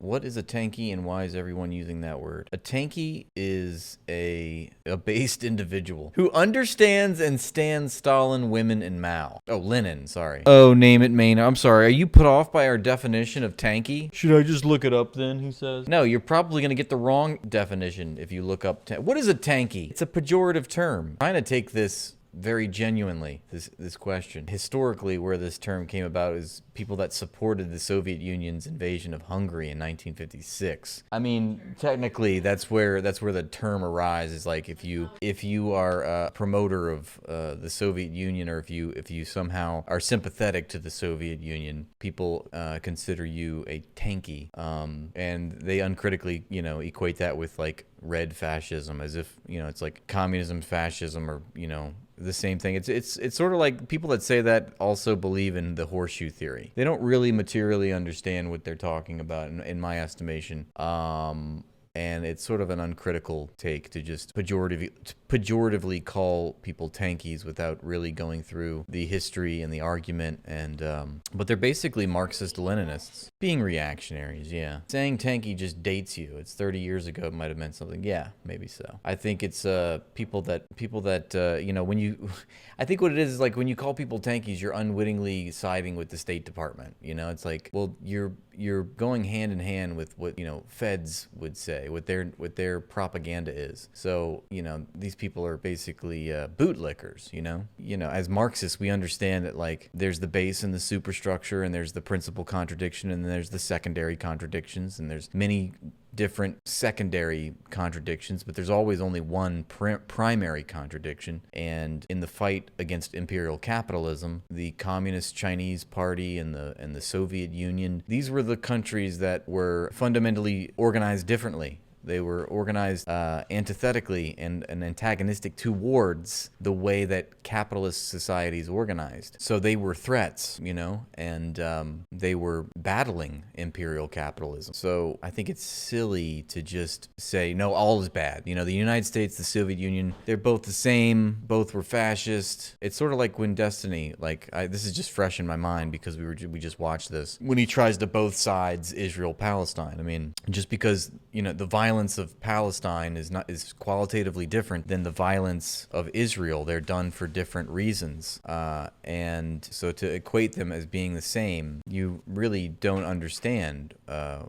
What is a tankie and why is everyone using that word? A tankie is a based individual who understands and stands Stalin, women, and Mao. Oh, Lenin, sorry. Oh, name it, Maine. I'm sorry. Are you put off by our definition of tankie? Should I just look it up then, he says? No, you're probably going to get the wrong definition if you look up. What is a tankie? It's a pejorative term. I'm trying to take this very genuinely, this question. Historically, where this term came about is people that supported the Soviet Union's invasion of Hungary in 1956. I mean, technically, that's where the term arises. Like, if you are a promoter of the Soviet Union, or if you somehow are sympathetic to the Soviet Union, people consider you a tankie, and they uncritically, equate that with like red fascism, as if it's like communism, fascism, or the same thing. It's sort of like people that say that also believe in the horseshoe theory. They don't really materially understand what they're talking about, in my estimation. And it's sort of an uncritical take to just pejoratively call people tankies without really going through the history and the argument. And but they're basically Marxist-Leninists, being reactionaries. Yeah, saying tanky just dates you. It's 30 years ago. It might have meant something. Yeah, maybe so. I think it's people that when you, I think what it is like when you call people tankies, you're unwittingly siding with the State Department. It's like, well, you're going hand in hand with what feds would say, what their propaganda is. So these people are basically bootlickers. As Marxists, we understand that like there's the base and the superstructure, and there's the principal contradiction, and then there's the secondary contradictions, and there's many different secondary contradictions, but there's always only one primary contradiction. And in the fight against imperial capitalism, the Communist Chinese Party and the Soviet Union, these were the countries that were fundamentally organized differently. They were organized antithetically and antagonistic towards the way that capitalist society is organized. So they were threats, and they were battling imperial capitalism. So I think it's silly to just say, no, all is bad. The United States, the Soviet Union, they're both the same. Both were fascist. It's sort of like when Destiny, this is just fresh in my mind because we just watched this. When he tries to both sides Israel, Palestine. I mean, just because, the violence of Palestine is qualitatively different than the violence of Israel. They're done for different reasons, and so to equate them as being the same, you really don't understand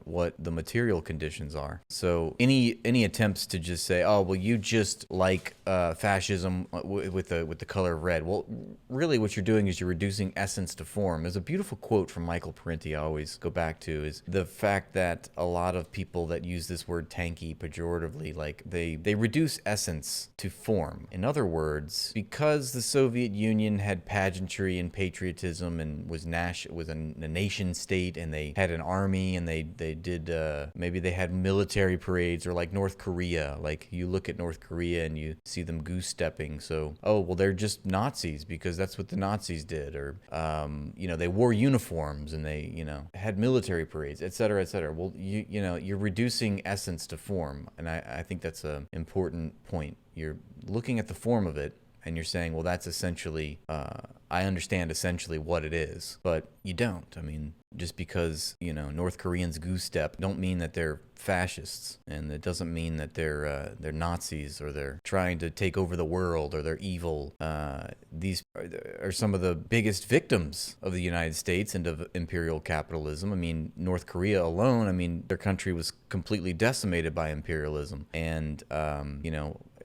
what the material conditions are. So any attempts to just say, oh well, you just like fascism with the color of red. Well, really, what you're doing is you're reducing essence to form. There's a beautiful quote from Michael Parenti I always go back to, is the fact that a lot of people that use this word tanky pejoratively, like they reduce essence to form. In other words, because the Soviet Union had pageantry and patriotism and was a nation state, and they had an army, and they did maybe they had military parades, or like North Korea. Like you look at North Korea and you see them goose stepping. So well, they're just Nazis because that's what the Nazis did, or they wore uniforms and they had military parades, etc., etc. Well, you're reducing essence to form, and I think that's an important point. You're looking at the form of it, and you're saying, well, that's essentially, I understand essentially what it is, but you don't. I mean, just because, North Koreans goose step don't mean that they're fascists, and it doesn't mean that they're Nazis, or they're trying to take over the world, or they're evil. These are some of the biggest victims of the United States and of imperial capitalism. I mean, North Korea alone, their country was completely decimated by imperialism, and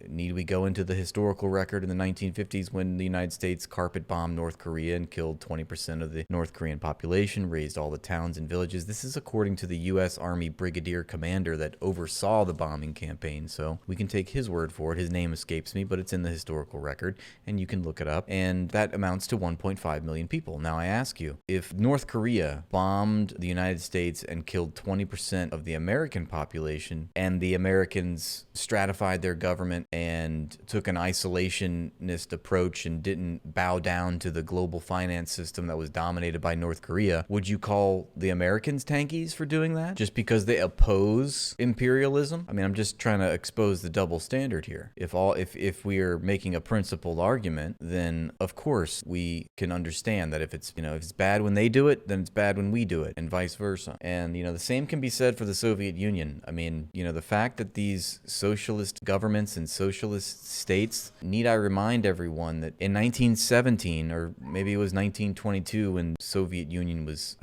need we go into the historical record in the 1950s when the United States carpet bombed North Korea and killed 20% of the North Korean population, razed all the towns and villages? This is according to the U.S. Army Brigadier Commander that oversaw the bombing campaign, so we can take his word for it. His name escapes me, but it's in the historical record, and you can look it up, and that amounts to 1.5 million people. Now I ask you, if North Korea bombed the United States and killed 20% of the American population, and the Americans stratified their government and took an isolationist approach and didn't bow down to the global finance system that was dominated by North Korea, would you call the Americans tankies for doing that? Just because they oppose imperialism? I mean, I'm just trying to expose the double standard here. If we are making a principled argument, then of course we can understand that if it's bad when they do it, then it's bad when we do it, and vice versa. And the same can be said for the Soviet Union. I mean, the fact that these socialist governments and socialist states, need I remind everyone that in 1917, or maybe it was 1922 when Soviet Union was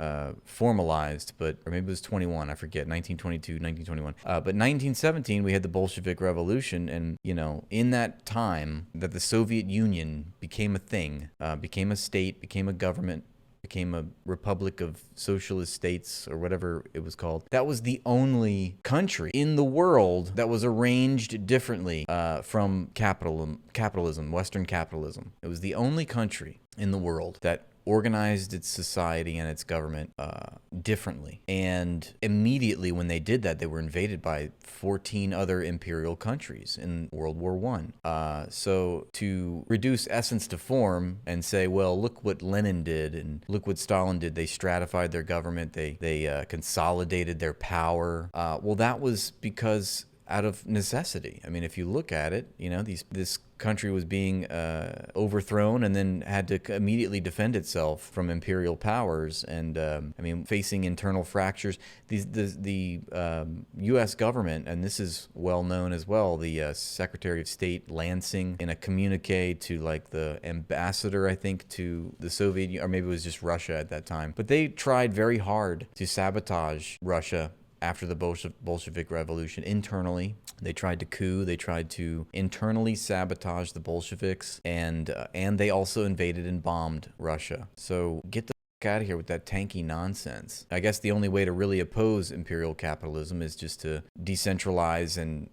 formalized, or maybe it was 21, I forget, 1922, 1921. But 1917, we had the Bolshevik Revolution, and in that time that the Soviet Union became a thing, became a state, became a government, became a republic of socialist states, or whatever it was called. That was the only country in the world that was arranged differently from capitalism, Western capitalism. It was the only country in the world that organized its society and its government differently. And immediately when they did that, they were invaded by 14 other imperial countries in World War I. So to reduce essence to form and say, well, look what Lenin did and look what Stalin did. They stratified their government. They consolidated their power. Well, that was because out of necessity. I mean, if you look at it, this country was being overthrown and then had to immediately defend itself from imperial powers, and facing internal fractures. The U.S. government, and this is well known as well, the Secretary of State Lansing, in a communique to the ambassador, I think, to the Soviet Union, or maybe it was just Russia at that time, but they tried very hard to sabotage Russia. After the Bolshevik Revolution, internally, they tried to coup. They tried to internally sabotage the Bolsheviks, and they also invaded and bombed Russia. So get the fuck out of here with that tanky nonsense. I guess the only way to really oppose imperial capitalism is just to decentralize and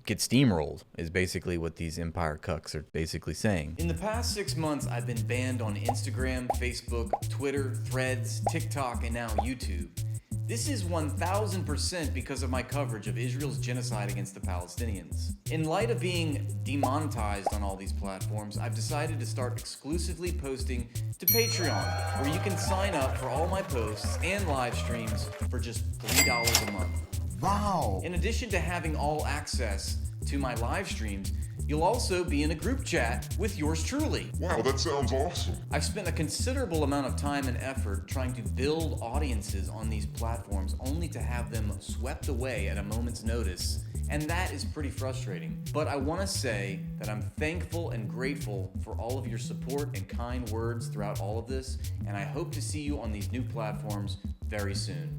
get steamrolled, is basically what these empire cucks are basically saying. In the past 6 months, I've been banned on Instagram, Facebook, Twitter, Threads, TikTok, and now YouTube. This is 1000% because of my coverage of Israel's genocide against the Palestinians. In light of being demonetized on all these platforms, I've decided to start exclusively posting to Patreon, where you can sign up for all my posts and live streams for just $3 a month. Wow! In addition to having all access to my live streams, you'll also be in a group chat with yours truly. Wow, that sounds awesome. I've spent a considerable amount of time and effort trying to build audiences on these platforms, only to have them swept away at a moment's notice, and that is pretty frustrating. But I want to say that I'm thankful and grateful for all of your support and kind words throughout all of this, and I hope to see you on these new platforms very soon.